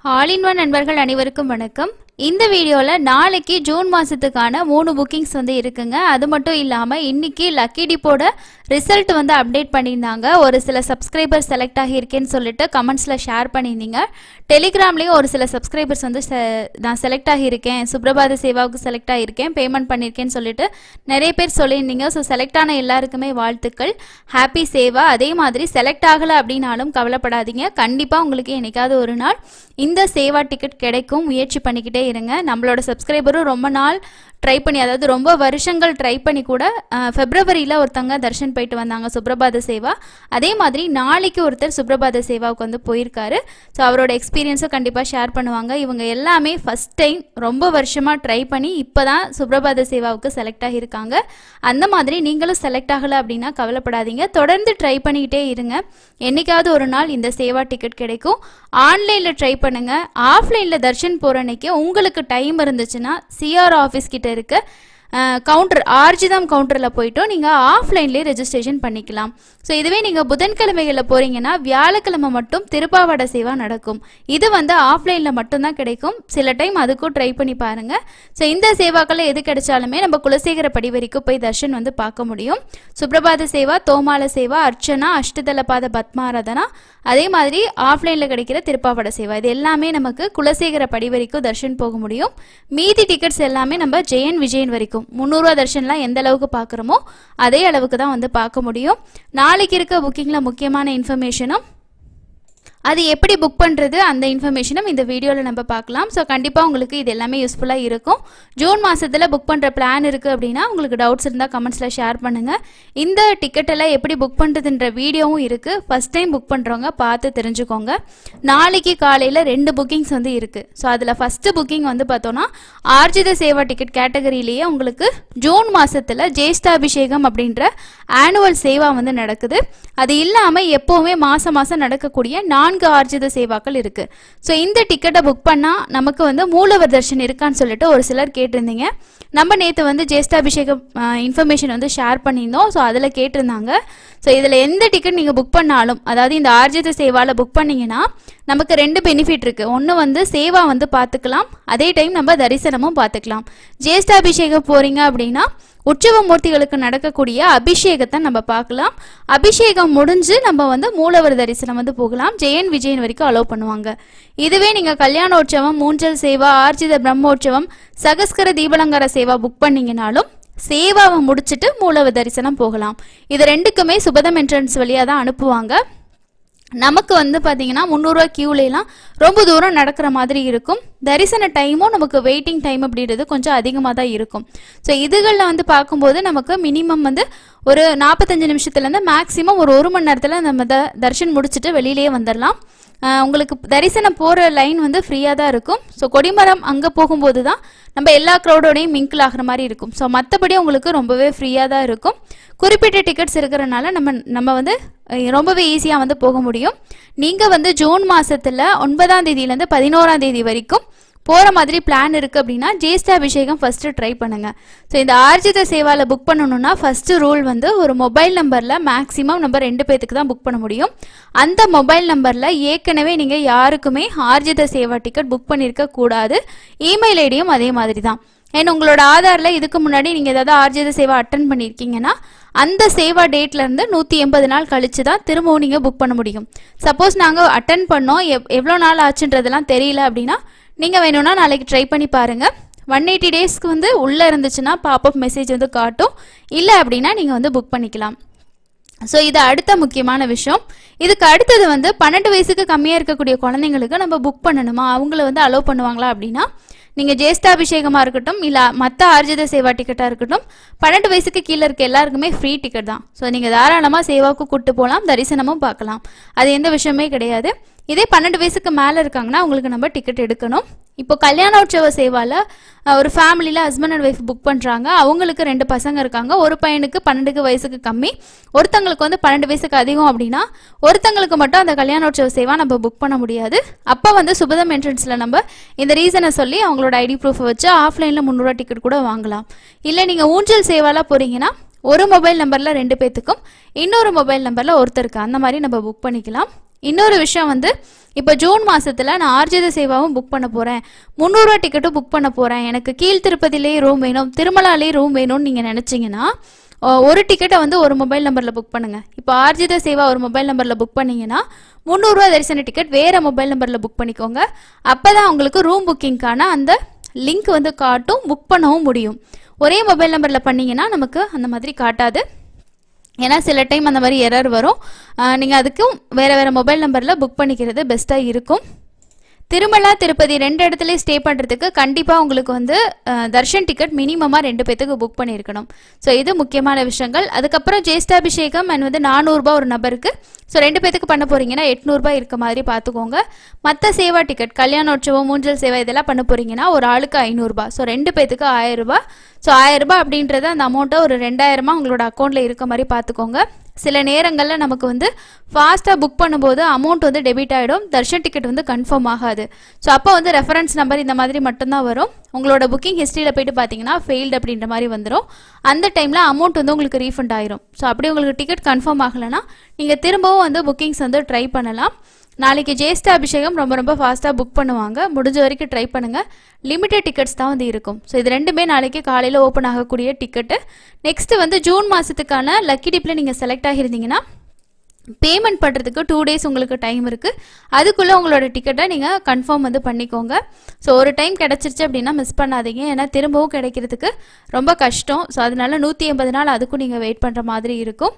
All in one நண்பர்கள் அனைவருக்கும் வணக்கம். இந்த வீடியோல நாளைக்கு ஜூன் மாசத்துக்கான 3 புக்கிங்ஸ் இருக்குங்க. அது மட்டும் இல்லாம இன்னைக்கு லக்கி டிப்போட ரிசல்ட் அப்டேட் பண்ணியிருந்தாங்க. ஒரு சில சப்ஸ்கிரைபர் செலக்ட் ஆகியிருக்கேன்னு சொல்லிட்டு கமெண்ட்ஸ்ல ஷேர் பண்ணியிருந்தீங்க. டெலிகிராம்லேயும் ஒரு சில சப்ஸ்கிரைபர்ஸ் நான் செலக்ட் ஆகியிருக்கேன், சுப்ரபாத சேவாவுக்கு செலக்ட் ஆகியிருக்கேன், பேமெண்ட் பண்ணியிருக்கேன்னு சொல்லிட்டு நிறைய பேர் சொல்லியிருந்தீங்க. ஸோ செலக்ட் ஆன எல்லாருக்குமே வாழ்த்துக்கள், ஹாப்பி சேவா. அதே மாதிரி செலக்ட் ஆகலை அப்படின்னாலும் கவலைப்படாதீங்க, கண்டிப்பாக உங்களுக்கு என்னைக்காவது ஒரு நாள் இந்த சேவா டிக்கெட் கிடைக்கும். முயற்சி பண்ணிக்கிட்டே இருங்க. நம்மளோட சப்ஸ்கிரைபரும் ரொம்ப நாள் ட்ரை பண்ணி, அதாவது ரொம்ப வருஷங்கள் ட்ரை பண்ணி கூட ஃபெப்ரவரியில் ஒருத்தங்க தர்ஷன் போயிட்டு வந்தாங்க சுப்ரபாத சேவா. அதே மாதிரி நாளைக்கு ஒருத்தர் சுப்ரபாத சேவாவுக்கு போயிருக்காரு. ஸோ அவரோட எக்ஸ்பீரியன்ஸும் கண்டிப்பாக ஷேர் பண்ணுவாங்க. இவங்க எல்லாமே ஃபஸ்ட் டைம் ரொம்ப வருஷமாக ட்ரை பண்ணி இப்போ தான் சுப்ரபாத சேவாவுக்கு செலக்ட் ஆகியிருக்காங்க. அந்த மாதிரி நீங்களும் செலக்ட் ஆகலை அப்படின்னா கவலைப்படாதீங்க, தொடர்ந்து ட்ரை பண்ணிக்கிட்டே இருங்க. என்னைக்காவது ஒரு நாள் இந்த சேவா டிக்கெட் கிடைக்கும். ஆன்லைனில் ட்ரை பண்ணுங்கள். ஆஃப்லைனில் தர்ஷன் போகிற அன்னைக்கு உங்களுக்கு டைம் இருந்துச்சுன்னா சிஆர் ஆஃபீஸ் கிட்ட இருக்க கவுண்டர் ஆர்ஜிதாம் கவுண்டரில் போய்ட்டு நீங்கள் ஆஃப்லைன்லேயே ரெஜிஸ்ட்ரேஷன் பண்ணிக்கலாம். ஸோ இதுவே நீங்கள் புதன்கிழமைகளில் போகிறீங்கன்னா வியாழக்கிழமை மட்டும் திருப்பாவட சேவா நடக்கும். இது ஆஃப்லைனில் மட்டும்தான் கிடைக்கும். சில டைம் அதுக்கும் ட்ரை பண்ணி பாருங்கள். ஸோ இந்த சேவாக்களில் எது கிடைச்சாலுமே நம்ம குலசேகர படி வரைக்கும் போய் தர்ஷன் பார்க்க முடியும். சுப்ரபாத சேவா, தோமால சேவா, அர்ச்சனா, அஷ்டதலபாத பத்மாராதனா, அதே மாதிரி ஆஃப்லைனில் கிடைக்கிற திருப்பாவட சேவா, இது எல்லாமே நமக்கு குலசேகர படி வரைக்கும் தர்ஷன் போக முடியும். மீதி டிக்கெட்ஸ் எல்லாமே நம்ம ஜெயன் விஜயன் வரைக்கும் 300 தர்ஷன்லாம் எந்த அளவுக்கு பார்க்குறோமோ அதே அளவுக்கு தான் பார்க்க முடியும். நாளைக்கு இருக்க புக்கிங்கில் முக்கியமான இன்ஃபர்மேஷனும் அது எப்படி புக் பண்ணுறது அந்த இன்ஃபர்மேஷனும் இந்த வீடியோவில் நம்ம பார்க்கலாம். ஸோ கண்டிப்பாக உங்களுக்கு இது எல்லாமே யூஸ்ஃபுல்லாக இருக்கும். ஜூன் மாதத்தில் புக் பண்ணுற பிளான் இருக்குது அப்படின்னா உங்களுக்கு டவுட்ஸ் இருந்தால் கமெண்ட்ஸில் ஷேர் பண்ணுங்கள். இந்த டிக்கெட்டெல்லாம் எப்படி புக் பண்ணுறதுன்ற வீடியோவும் இருக்குது. ஃபஸ்ட் டைம் புக் பண்ணுறவங்க பார்த்து தெரிஞ்சுக்கோங்க. நாளைக்கு காலையில் 2 புக்கிங்ஸ் இருக்குது. ஸோ அதில் ஃபஸ்ட்டு புக்கிங் பார்த்தோன்னா ஆர்ஜித சேவா டிக்கெட் கேட்டகரியிலேயே உங்களுக்கு ஜூன் மாதத்தில் ஜேஷ்டாபிஷேகம் அப்படின்ற ஆனுவல் சேவா நடக்குது. அது இல்லாமல் எப்போவுமே மாதம் மாதம் நடக்கக்கூடிய 4 ஆர்ஜித சேவாக்கள் இருக்கு. ஸோ இந்த டிக்கெட்டை புக் பண்ணால் நமக்கு மூலவர் தர்ஷன் இருக்கான்னு சொல்லிட்டு ஒரு சிலர் கேட்டிருந்தீங்க. நம்ம நேற்று ஜேஷ்டாபிஷேகம் இன்ஃபர்மேஷன் ஷேர் பண்ணியிருந்தோம். ஸோ அதில் கேட்டிருந்தாங்க. ஸோ இதில் எந்த டிக்கெட் நீங்கள் புக் பண்ணாலும், அதாவது இந்த ஆர்ஜித சேவாவில் புக் பண்ணிங்கன்னா நமக்கு 2 பெனிஃபிட் இருக்குது. ஒன்று சேவா பார்த்துக்கலாம், அதே டைம் நம்ம தரிசனமும் பார்த்துக்கலாம். ஜேஷ்டாபிஷேகம் போகிறீங்க அப்படின்னா உற்சவ மூர்த்திகளுக்கு நடக்கக்கூடிய அபிஷேகத்தை நம்ம பார்க்கலாம். அபிஷேகம் முடிஞ்சு நம்ம மூலவர் தரிசனம் போகலாம். ஜெயன் விஜயன் வரைக்கும் அலோவ் பண்ணுவாங்க. இதுவே நீங்கள் கல்யாணோற்சவம், மூஞ்சல் சேவா, ஆர்ஜித பிரம்மோற்சவம், சகஸ்கர தீபலங்கார சேவா புக் பண்ணீங்கனாலும் சேவாவை முடிச்சுட்டு மூலவர் தரிசனம் போகலாம். இது 2க்குமே சுபதம் என்ட்ரன்ஸ் வழியாக தான் அனுப்புவாங்க. நமக்கு பார்த்தீங்கன்னா 300 ரூபா கியூலாம் ரொம்ப தூரம் நடக்கிற மாதிரி இருக்கும். தரிசன டைமும் நமக்கு வெயிட்டிங் டைம் அப்படின்றது கொஞ்சம் அதிகமாக தான் இருக்கும். ஸோ இதுகளில் பார்க்கும்போது நமக்கு மினிமம் ஒரு 45 நிமிஷத்துலேருந்து மேக்ஸிமம் ஒரு 1 மணி நேரத்தில் நம்ம தரிசனம் முடிச்சுட்டு வெளியிலேயே வந்துடலாம். உங்களுக்கு தரிசனம் போகிற லைன் ஃப்ரீயாக தான் இருக்கும். ஸோ கொடிமரம் அங்கே போகும்போது தான் நம்ம எல்லா க்ரௌடோடையும் மிங்கிள் ஆகிற மாதிரி இருக்கும். ஸோ மற்றபடி உங்களுக்கு ரொம்பவே ஃப்ரீயாக தான் இருக்கும். குறிப்பிட்ட டிக்கெட்ஸ் இருக்கிறனால நம்ம ரொம்பவே ஈஸியாக போக முடியும். நீங்கள் ஜூன் மாதத்தில் 9ஆம் தேதியிலேருந்து 11ஆம் தேதி வரைக்கும் போகிற மாதிரி பிளான் இருக்குது அப்படின்னா ஜேஷ்டாபிஷேகம் ஃபஸ்ட்டு ட்ரை பண்ணுங்கள். ஸோ இந்த ஆர்ஜித சேவாவில் புக் பண்ணணுன்னா ஃபஸ்ட்டு ரூல் ஒரு மொபைல் நம்பரில் மேக்ஸிமம் நம்ம 2 பேத்துக்கு தான் புக் பண்ண முடியும். அந்த மொபைல் நம்பரில் ஏற்கனவே நீங்கள் யாருக்குமே ஆர்ஜித சேவா டிக்கெட் புக் பண்ணியிருக்க கூடாது. இமெயில் ஐடியும் அதே மாதிரி தான். ஏன்னா உங்களோட ஆதாரில் இதுக்கு முன்னாடி நீங்கள் ஏதாவது ஆர்ஜித சேவா அட்டன் பண்ணியிருக்கீங்கன்னா அந்த சேவா டேட்லேருந்து 180 நாள் கழித்து தான் திரும்பவும் நீங்கள் புக் பண்ண முடியும். சப்போஸ் நாங்கள் அட்டன் பண்ணோம், எவ்வளோ நாள் ஆச்சுன்றதெல்லாம் தெரியல அப்படின்னா நீங்கள் வேணும்னா நாளைக்கு ட்ரை பண்ணி பாருங்கள். 180 டேஸ்க்கு உள்ளே இருந்துச்சுன்னா பாப்அப் மெசேஜ் காட்டும். இல்லை அப்படின்னா நீங்கள் புக் பண்ணிக்கலாம். ஸோ இது அடுத்த முக்கியமான விஷயம். இதுக்கு அடுத்தது 12 வயசுக்கு கம்மியாக இருக்கக்கூடிய குழந்தைங்களுக்கு நம்ம புக் பண்ணணுமா, அவங்கள அலோவ் பண்ணுவாங்களா அப்படின்னா நீங்கள் ஜேஷ்டாபிஷேகமாக இருக்கட்டும் இல்லை மற்ற ஆர்ஜித சேவா டிக்கெட்டாக இருக்கட்டும் 12 வயசுக்கு கீழே இருக்க எல்லாருக்குமே ஃப்ரீ டிக்கெட் தான். ஸோ நீங்கள் தாராளமாக சேவாவுக்கு கூப்பிட்டு போகலாம், தரிசனமும் பார்க்கலாம். அது எந்த விஷயமே கிடையாது. இதே 12 வயசுக்கு மேலே இருக்காங்கன்னா அவங்களுக்கு நம்ம டிக்கெட் எடுக்கணும். இப்போ கல்யாணோற்சவ சேவாவில் ஒரு ஃபேமிலியில் ஹஸ்பண்ட் அண்ட் ஒய்ஃப் புக் பண்ணுறாங்க. அவங்களுக்கு 2 பசங்க இருக்காங்க. ஒரு பையனுக்கு 12 வயசுக்கு கம்மி, ஒருத்தங்களுக்கு 12 வயசுக்கு அதிகம் அப்படின்னா ஒருத்தங்களுக்கு மட்டும் அந்த கல்யாணோற்சவ சேவா நம்ம புக் பண்ண முடியாது. அப்போ சுபதம் என்ட்ரன்ஸில் நம்ம இந்த ரீசனை சொல்லி அவங்களோட ஐடி ப்ரூஃபை வச்சு ஆஃப்லைனில் 300 ரூபா டிக்கெட் கூட வாங்கலாம். இல்லை நீங்கள் ஊஞ்சல் சேவாலாம் போகிறீங்கன்னா ஒரு மொபைல் நம்பரில் 2 பேத்துக்கும் இன்னொரு மொபைல் நம்பரில் ஒருத்தருக்கு அந்த மாதிரி நம்ம புக் பண்ணிக்கலாம். இன்னொரு விஷயம் இப்போ ஜூன் மாதத்தில் நான் ஆர்ஜித சேவாவும் புக் பண்ண போகிறேன், 300 ரூபா டிக்கெட்டும் புக் பண்ண போகிறேன், எனக்கு கீழ் திருப்பதிலேயே ரூம் வேணும், திருமலாலேயே ரூம் வேணும்னு நீங்கள் நினச்சிங்கன்னா ஒரு டிக்கெட்டை வந்து ஒரு மொபைல் நம்பரில் புக் பண்ணுங்கள். இப்போ ஆர்ஜித சேவா ஒரு மொபைல் நம்பரில் புக் பண்ணிங்கன்னா 300 ரூபா தரிசன டிக்கெட் வேறு மொபைல் நம்பரில் புக் பண்ணிக்கோங்க. அப்போ தான் உங்களுக்கு ரூம் புக்கிங்க்கான அந்த லிங்க் வந்து காட்டும், புக் பண்ணவும் முடியும். ஒரே மொபைல் நம்பரில் பண்ணிங்கன்னா நமக்கு அந்த மாதிரி காட்டாது. ஏன்னா சில டைம் அந்த மாதிரி எரர் வரும். நீங்கள் அதுக்கும் வேறு மொபைல் நம்பரில் புக் பண்ணிக்கிறது பெஸ்ட்டாக இருக்கும். திருமலா திருப்பதி 2 இடத்துலையும் ஸ்டே பண்ணுறதுக்கு கண்டிப்பாக உங்களுக்கு வந்து தர்ஷன் டிக்கெட் மினிமமாக 2 பேத்துக்கு புக் பண்ணியிருக்கணும். ஸோ இது முக்கியமான விஷயங்கள். அதுக்கப்புறம் ஜேஷ்டாபிஷேகம் அண்ட் வந்து 400 ரூபா ஒரு நபருக்கு. ஸோ 2 பேத்துக்கு பண்ண போகிறீங்கன்னா 800 ரூபா இருக்க மாதிரி பார்த்துக்கோங்க. மற்ற சேவா டிக்கெட் கல்யாணோற்சவம், மூஞ்சல் சேவா இதெல்லாம் பண்ண போகிறீங்கன்னா ஒரு ஆளுக்கு 500 ரூபா. ஸோ 2 பேத்துக்கு 1000 ரூபா. ஸோ 1000 ரூபா அப்படின்றத அந்த அமௌண்ட்டை ஒரு 2000 உங்களோட அக்கௌண்ட்டில் இருக்க மாதிரி பார்த்துக்கோங்க. சில நேரங்களில் நமக்கு வந்து ஃபாஸ்ட்டாக புக் பண்ணும்போது அமௌண்ட் வந்து டெபிட் ஆகிடும், தர்ஷன் டிக்கெட் வந்து கன்ஃபார்ம் ஆகாது. ஸோ அப்போ வந்து ரெஃபரன்ஸ் நம்பர் இந்த மாதிரி மட்டும்தான் வரும். உங்களோட புக்கிங் ஹிஸ்ட்ரியில் போய்ட்டு பார்த்தீங்கன்னா ஃபெயில்டு அப்படின்ற மாதிரி வந்துடும். அந்த டைமில் அமௌண்ட் வந்து உங்களுக்கு ரீஃபண்ட் ஆயிரும். ஸோ அப்படி உங்களுக்கு டிக்கெட் கன்ஃபார்ம் ஆகலைன்னா நீங்கள் திரும்பவும் வந்து புக்கிங்ஸ் வந்து ட்ரை பண்ணலாம். நாளைக்கு ஜேஷ்ட அபிஷேகம் ரொம்ப ஃபாஸ்ட்டாக புக் பண்ணுவாங்க, முடிஞ்ச வரைக்கும் ட்ரை பண்ணுங்கள். லிமிட்டட் டிக்கெட்ஸ் தான் வந்து இருக்கும். ஸோ இது ரெண்டுமே நாளைக்கு காலையில் ஓப்பன் ஆகக்கூடிய டிக்கெட்டு. நெக்ஸ்ட்டு வந்து ஜூன் மாதத்துக்கான லக்கி டிப்பில் நீங்கள் செலக்ட் ஆகியிருந்தீங்கன்னா பேமெண்ட் பண்ணுறதுக்கு 2 days உங்களுக்கு டைம் இருக்குது. அதுக்குள்ளே உங்களோட டிக்கெட்டை நீங்கள் கன்ஃபார்ம் வந்து பண்ணிக்கோங்க. ஸோ ஒரு டைம் கிடச்சிருச்சு அப்படின்னா மிஸ் பண்ணாதீங்க, ஏன்னா திரும்பவும் கிடைக்கிறதுக்கு ரொம்ப கஷ்டம். ஸோ அதனால 180 நாள் அதுக்கும் நீங்கள் வெயிட் பண்ணுற மாதிரி இருக்கும்.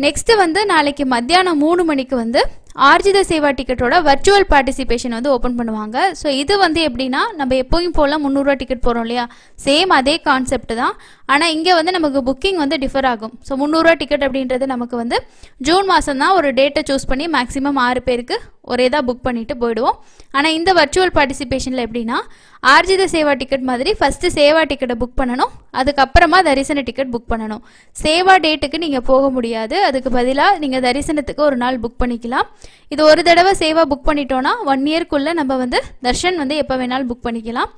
நெக்ஸ்ட்டு வந்து நாளைக்கு மத்தியானம் 3 மணிக்கு வந்து ஆர்ஜித சேவா டிக்கெட்டோட வர்ச்சுவல் பார்ட்டிசிபேஷன் வந்து ஓப்பன் பண்ணுவாங்க. ஸோ இது வந்து எப்படின்னா நம்ம எப்போயும் போல் 300 ரூபா டிக்கெட் போகிறோம் இல்லையா, சேம் அதே கான்செப்ட் தான். ஆனால் இங்கே வந்து நமக்கு புக்கிங் வந்து டிஃபர் ஆகும். ஸோ 300 ரூபா டிக்கெட் அப்படின்றது நமக்கு வந்து ஜூன் மாதம் தான் ஒரு டேட்டை சூஸ் பண்ணி மேக்ஸிமம் 6 பேருக்கு ஒரே தான் புக் பண்ணிட்டு போயிடுவோம். ஆனால் இந்த வர்ச்சுவல் பார்ட்டிசிபேஷனில் எப்படின்னா ஆர்ஜித சேவா டிக்கெட் மாதிரி ஃபஸ்ட்டு சேவா டிக்கெட்டை புக் பண்ணணும், அதுக்கப்புறமா தரிசன டிக்கெட் புக் பண்ணணும். சேவா டேட்டுக்கு நீங்கள் போக முடியாது, அதுக்கு பதிலாக நீங்கள் தரிசனத்துக்கு ஒரு நாள் புக் பண்ணிக்கலாம். இது ஒரு தடவை சேவா புக் பண்ணிட்டோன்னா 1 இயர்க்குள்ளே நம்ம வந்து தர்ஷன் வந்து எப்போ வேணாலும் புக் பண்ணிக்கலாம்.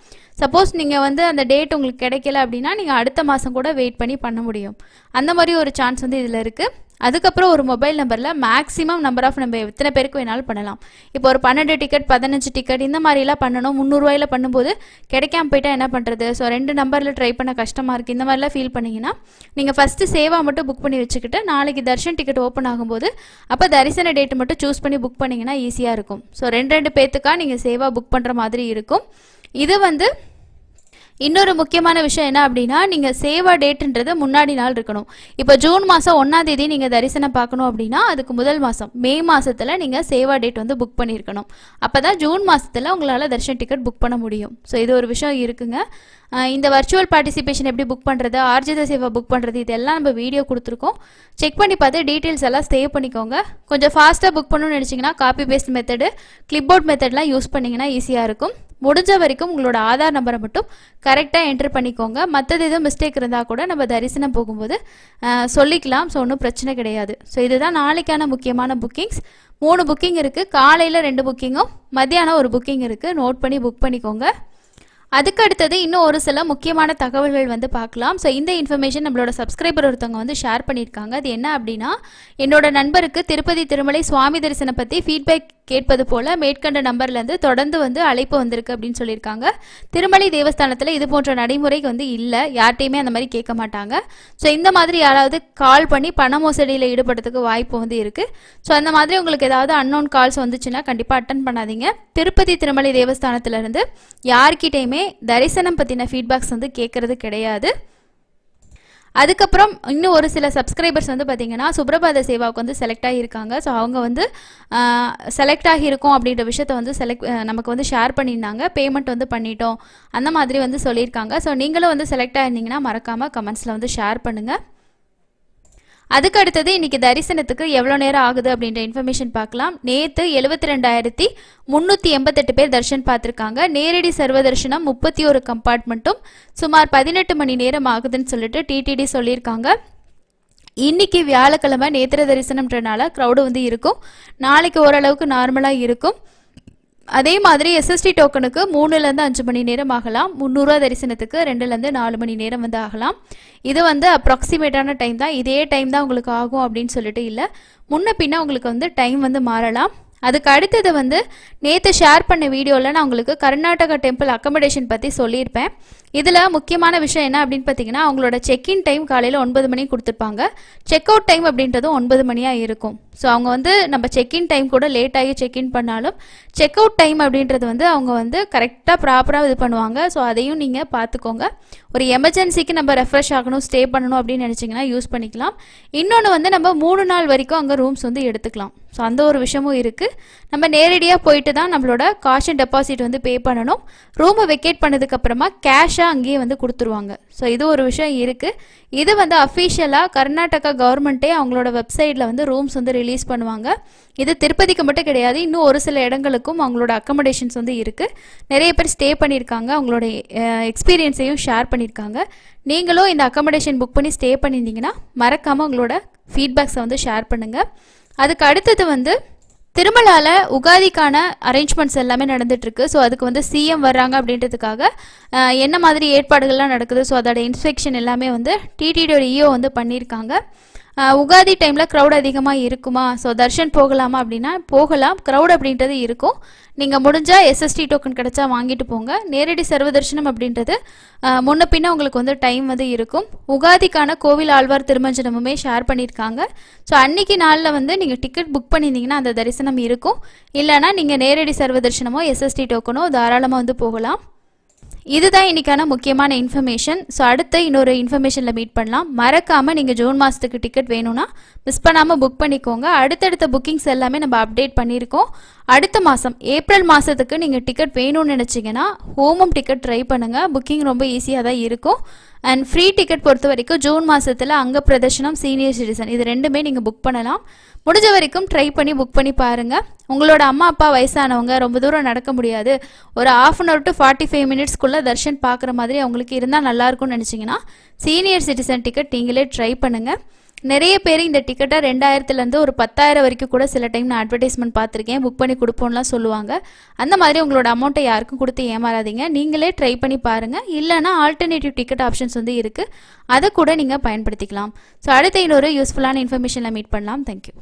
சப்போஸ் நீங்கள் வந்து அந்த டேட் உங்களுக்கு கிடைக்கல அப்படின்னா நீங்கள் அடுத்த மாதம் கூட வெயிட் பண்ண முடியும். அந்த மாதிரி ஒரு சான்ஸ் வந்து இதில் இருக்குது. அதுக்கப்புறம் ஒரு மொபைல் நம்பரில் மேக்ஸிமம் நம்பர் ஆஃப் நம்ம எத்தனை பேருக்கு வேணாலும் பண்ணலாம். இப்போ ஒரு 12 டிக்கெட் 15 டிக்கெட் இந்த மாதிரிலாம் பண்ணணும். 300 ரூபாயில் பண்ணும்போது கிடைக்காம போயிட்டா என்ன பண்ணுறது? ஸோ 2 நம்பரில் ட்ரை பண்ண கஷ்டமாக இருக்குது. இந்த மாதிரிலாம் ஃபீல் பண்ணிங்கன்னா நீங்கள் ஃபஸ்ட்டு சேவா மட்டும் புக் பண்ணி வச்சுக்கிட்டு நாளைக்கு தர்ஷன் டிக்கெட் ஓப்பன் ஆகும்போது அப்போ தரிசன டேட்டு மட்டும் சூஸ் பண்ணி புக் பண்ணிங்கன்னா ஈஸியாக இருக்கும். ஸோ 2 பேத்துக்காக நீங்கள் சேவா புக் பண்ணுற மாதிரி இருக்கும். இது வந்து இன்னொரு முக்கியமான விஷயம் என்ன அப்படின்னா நீங்கள் சேவா டேட்டுன்றது முன்னாடி நாள் இருக்கணும். இப்போ ஜூன் மாதம் 1ஆம் தேதி நீங்கள் தரிசனம் பார்க்கணும் அப்படின்னா அதுக்கு முதல் மாதம் மே மாதத்தில் நீங்கள் சேவா டேட் வந்து புக் பண்ணியிருக்கணும். அப்போ தான் ஜூன் மாதத்தில் உங்களால் தர்ஷன் டிக்கெட் புக் பண்ண முடியும். ஸோ இது ஒரு விஷயம் இருக்குங்க. இந்த வர்ச்சுவல் பார்ட்டிசிபேஷன் எப்படி புக் பண்ணுறது, ஆர்ஜித சேவா புக் பண்ணுறது, இதெல்லாம் நம்ம வீடியோ கொடுத்துருக்கோம். செக் பண்ணி பார்த்து டீட்டெயில்ஸ் எல்லாம் சேவ் பண்ணிக்கோங்க. கொஞ்சம் ஃபாஸ்ட்டாக புக் பண்ணணும்னு நினச்சிங்கன்னா காப்பி பேஸ்ட் மெத்தடு, கிளிப்போர்ட் மெத்தட்லாம் யூஸ் பண்ணிங்கன்னா ஈஸியாக இருக்கும். முடிஞ்ச வரைக்கும் உங்களோட ஆதார் நம்பரை மட்டும் கரெக்டாக என்ட்ரு பண்ணிக்கோங்க. மற்றது எதுவும் மிஸ்டேக் இருந்தால் கூட நம்ம தரிசனம் போகும்போது சொல்லிக்கலாம். ஸோ ஒன்றும் பிரச்சனை கிடையாது. ஸோ இதுதான் நாளைக்கான முக்கியமான புக்கிங்ஸ். 3 புக்கிங் இருக்குது. காலையில் 2 புக்கிங்கும் மத்தியானம் ஒரு புக்கிங் இருக்குது. நோட் பண்ணி புக் பண்ணிக்கோங்க. அதுக்கு அடுத்தது இன்னும் ஒரு சில முக்கியமான தகவல்கள் வந்து பார்க்கலாம். ஸோ இந்த இன்ஃபர்மேஷன் நம்மளோட சப்ஸ்கிரைபர் ஒருத்தவங்க வந்து ஷேர் பண்ணியிருக்காங்க. அது என்ன அப்படின்னா, என்னோட நண்பருக்கு திருப்பதி திருமலை சுவாமி தரிசனம் பற்றி ஃபீட்பேக் கேட்பது போல் மேற்கண்ட நம்பர்லேருந்து தொடர்ந்து வந்து அழைப்பு வந்திருக்கு அப்படின்னு சொல்லியிருக்காங்க. திருமலை தேவஸ்தானத்தில் இது போன்ற நடைமுறைக்கு வந்து இல்லை, யார்ட்டையுமே அந்த மாதிரி கேட்க மாட்டாங்க. ஸோ இந்த மாதிரி யாராவது கால் பண்ணி பண மோசடியில் ஈடுபடுறதுக்கு வாய்ப்பு வந்து இருக்குது. ஸோ அந்த மாதிரி உங்களுக்கு ஏதாவது அன்னோன் கால்ஸ் வந்துச்சுன்னா கண்டிப்பாக அட்டன் பண்ணாதீங்க. திருப்பதி திருமலை தேவஸ்தானத்திலேருந்து யார்கிட்டையுமே தரிசனம் பற்றின ஃபீட்பேக்ஸ் வந்து கேட்கறது கிடையாது. அதுக்கப்புறம் இன்னும் ஒரு சில சப்ஸ்கிரைபர்ஸ் வந்து பார்த்திங்கன்னா சுப்ரபாத சேவாவுக்கு வந்து செலக்ட் ஆகியிருக்காங்க. ஸோ அவங்க வந்து செலக்ட் ஆகியிருக்கோம் அப்படின்ற விஷயத்த வந்து நமக்கு வந்து ஷேர் பண்ணியிருந்தாங்க. பேமெண்ட் வந்து பண்ணிட்டோம் அந்த மாதிரி வந்து சொல்லியிருக்காங்க. ஸோ நீங்களும் வந்து செலக்ட் ஆகிருந்தீங்கன்னா மறக்காமல் கமெண்ட்ஸில் வந்து ஷேர் பண்ணுங்கள். அதுக்கு அடுத்தது இன்றைக்கி தரிசனத்துக்கு எவ்வளோ நேரம் ஆகுது அப்படின்ற இன்ஃபர்மேஷன் பார்க்கலாம். நேற்று 72,388 பேர் தரிசனம் பார்த்துருக்காங்க. நேரடி சர்வ தரிசனம் 31 கம்பார்ட்மெண்ட்டும் சுமார் 18 மணி நேரம் ஆகுதுன்னு சொல்லிட்டு டிடிடி சொல்லியிருக்காங்க. இன்றைக்கி வியாழக்கிழமை நேத்திர தரிசனம்ன்றனால க்ரௌடு வந்து இருக்கும். நாளைக்கு ஓரளவுக்கு நார்மலாக இருக்கும். அதே மாதிரி எஸ்எஸ்டி டோக்கனுக்கு 3லேருந்து 5 மணி நேரம் ஆகலாம். 300 ரூபா தரிசனத்துக்கு 2லேருந்து 4 மணி நேரம் வந்து ஆகலாம். இது வந்து அப்ராக்சிமேட்டான டைம் தான். இதே டைம் தான் உங்களுக்கு ஆகும் அப்படின்னு சொல்லிட்டு இல்லை, முன்ன பின்ன உங்களுக்கு வந்து டைம் வந்து மாறலாம். அதுக்கு அடுத்தது வந்து நேற்று ஷேர் பண்ண வீடியோவில் நான் உங்களுக்கு கர்நாடகா டெம்பிள் அக்கமடேஷன் பற்றி சொல்லியிருப்பேன். இதில் முக்கியமான விஷயம் என்ன அப்படின்னு பார்த்தீங்கன்னா, அவங்களோட செக்இன் டைம் காலையில் 9 மணிக்கு கொடுத்துருப்பாங்க. செக் அவுட் டைம் அப்படின்றதும் 9 மணியாக இருக்கும். ஸோ அவங்க வந்து நம்ம செக்இன் டைம் கூட லேட்டாகி செக்இன் பண்ணாலும் செக் அவுட் டைம் அப்படின்றது வந்து அவங்க வந்து கரெக்டாக ப்ராப்பராக இது பண்ணுவாங்க. ஸோ அதையும் நீங்கள் பார்த்துக்கோங்க. ஒரு எமர்ஜென்சிக்கு நம்ம ரெஃப்ரெஷ் ஆகணும், ஸ்டே பண்ணணும் அப்படின்னு நினச்சிங்கன்னா யூஸ் பண்ணிக்கலாம். இன்னொன்று வந்து நம்ம 3 நாள் வரைக்கும் அங்கே ரூம்ஸ் வந்து எடுத்துக்கலாம். ஸோ அந்த ஒரு விஷயமும் இருக்குது. நம்ம நேரடியாக போயிட்டு தான் நம்மளோட காஷ் அண்ட் டெபாசிட் வந்து பே பண்ணணும். ரூமை வெக்கேட் பண்ணதுக்கப்புறமா கேஷாக அங்கேயே வந்து கொடுத்துருவாங்க. ஸோ இது ஒரு விஷயம் இருக்குது. இது வந்து அஃபிஷியலாக கர்நாடகா கவர்மெண்ட்டே அவங்களோட வெப்சைட்டில் வந்து ரூம்ஸ் வந்து ரிலீஸ் பண்ணுவாங்க. இது திருப்பதிக்கு மட்டும் கிடையாது, இன்னும் ஒரு சில இடங்களுக்கும் அவங்களோட அக்கமடேஷன்ஸ் வந்து இருக்குது. நிறைய பேர் ஸ்டே பண்ணியிருக்காங்க, அவங்களோட எக்ஸ்பீரியன்ஸையும் ஷேர் பண்ணியிருக்காங்க. நீங்களும் இந்த அக்கமடேஷன் புக் பண்ணி ஸ்டே பண்ணியிருந்தீங்கன்னா மறக்காமல் உங்களோட ஃபீட்பேக்ஸை வந்து ஷேர் பண்ணுங்கள். அதுக்கு அடுத்தது வந்து திருமலால உகாதிக்கான அரேஞ்ச்மெண்ட்ஸ் எல்லாமே நடந்துட்டுருக்கு. ஸோ அதுக்கு வந்து சிஎம் வர்றாங்க அப்படின்றதுக்காக என்ன மாதிரி ஏற்பாடுகள்லாம் நடக்குது, ஸோ அதோட இன்ஸ்பெக்ஷன் எல்லாமே வந்து டிடிடியோட இஓ வந்து பண்ணியிருக்காங்க. உகாதி டைமில் க்ரௌட் அதிகமாக இருக்குமா, ஸோ தர்ஷன் போகலாமா அப்படின்னா போகலாம். க்ரௌட் அப்படின்றது இருக்கும். நீங்கள் முடிஞ்சால் எஸ்எஸ்டி டோக்கன் கிடச்சா வாங்கிட்டு போங்க. நேரடி சர்வ தரிசனம் அப்படின்றது முன்ன பின்ன உங்களுக்கு வந்து டைம் வந்து இருக்கும். உகாதிக்கான கோவில் ஆழ்வார் திருமஞ்சனமுமே ஷேர் பண்ணியிருக்காங்க. ஸோ அன்றைக்கி நாளில் வந்து நீங்கள் டிக்கெட் புக் பண்ணியிருந்தீங்கன்னா அந்த தரிசனம் இருக்கும். இல்லைனா நீங்கள் நேரடி சர்வ தரிசனமோ எஸ்எஸ்டி டோக்கனோ தாராளமாக வந்து போகலாம். இதுதான் இன்றைக்கான முக்கியமான இன்ஃபர்மேஷன். ஸோ அடுத்த இன்னொரு இன்ஃபர்மேஷனில் மீட் பண்ணலாம். மறக்காமல் நீங்கள் ஜூன் மாதத்துக்கு டிக்கெட் வேணும்னா மிஸ் பண்ணாமல் புக் பண்ணிக்கோங்க. அடுத்தடுத்த புக்கிங்ஸ் எல்லாமே நம்ம அப்டேட் பண்ணியிருக்கோம். அடுத்த மாதம் ஏப்ரல் மாதத்துக்கு நீங்கள் டிக்கெட் வேணும்னு நினச்சிங்கன்னா ஹோமம் டிக்கெட் ட்ரை பண்ணுங்கள். புக்கிங் ரொம்ப ஈஸியாக தான் இருக்கும். அண்ட் ஃப்ரீ டிக்கெட் பொறுத்த வரைக்கும் ஜூன் மாதத்தில் அங்க பிரதர்ஷனம் சீனியர் சிட்டிசன் இது ரெண்டுமே நீங்கள் புக் பண்ணலாம். முடிஞ்ச வரைக்கும் ட்ரை பண்ணி புக் பண்ணி பாருங்கள். உங்களோட அம்மா அப்பா வயசானவங்க ரொம்ப தூரம் நடக்க முடியாது, ஒரு 1/2 to 45 மினிட்ஸ்க்குள்ளே தர்ஷன் பார்க்குற மாதிரி அவங்களுக்கு இருந்தால் நல்லாயிருக்கும்னு நினச்சிங்கன்னா சீனியர் சிட்டிசன் டிக்கெட் நீங்களே ட்ரை பண்ணுங்கள். நிறைய பேர் இந்த டிக்கெட்டை 2000 ஒரு 10,000 வரைக்கும் கூட சில டைம் நான் அட்வர்டைஸ்மெண்ட் பார்த்துருக்கேன், புக் பண்ணி கொடுப்போம்லாம் சொல்லுவாங்க. அந்த மாதிரி உங்களோட அமௌண்ட்டை யாருக்கும் கொடுத்து ஏமாறாதீங்க. நீங்களே ட்ரை பண்ணி பாருங்கள். இல்லைனா ஆல்டர்னேட்டிவ் டிக்கெட் ஆப்ஷன்ஸ் வந்து இருக்குது, அதை கூட நீங்கள் பயன்படுத்திக்கலாம். ஸோ அடுத்த இன்னொரு யூஸ்ஃபுல்லான இன்ஃபர்மேஷனில் மீட் பண்ணலாம். தேங்க்யூ.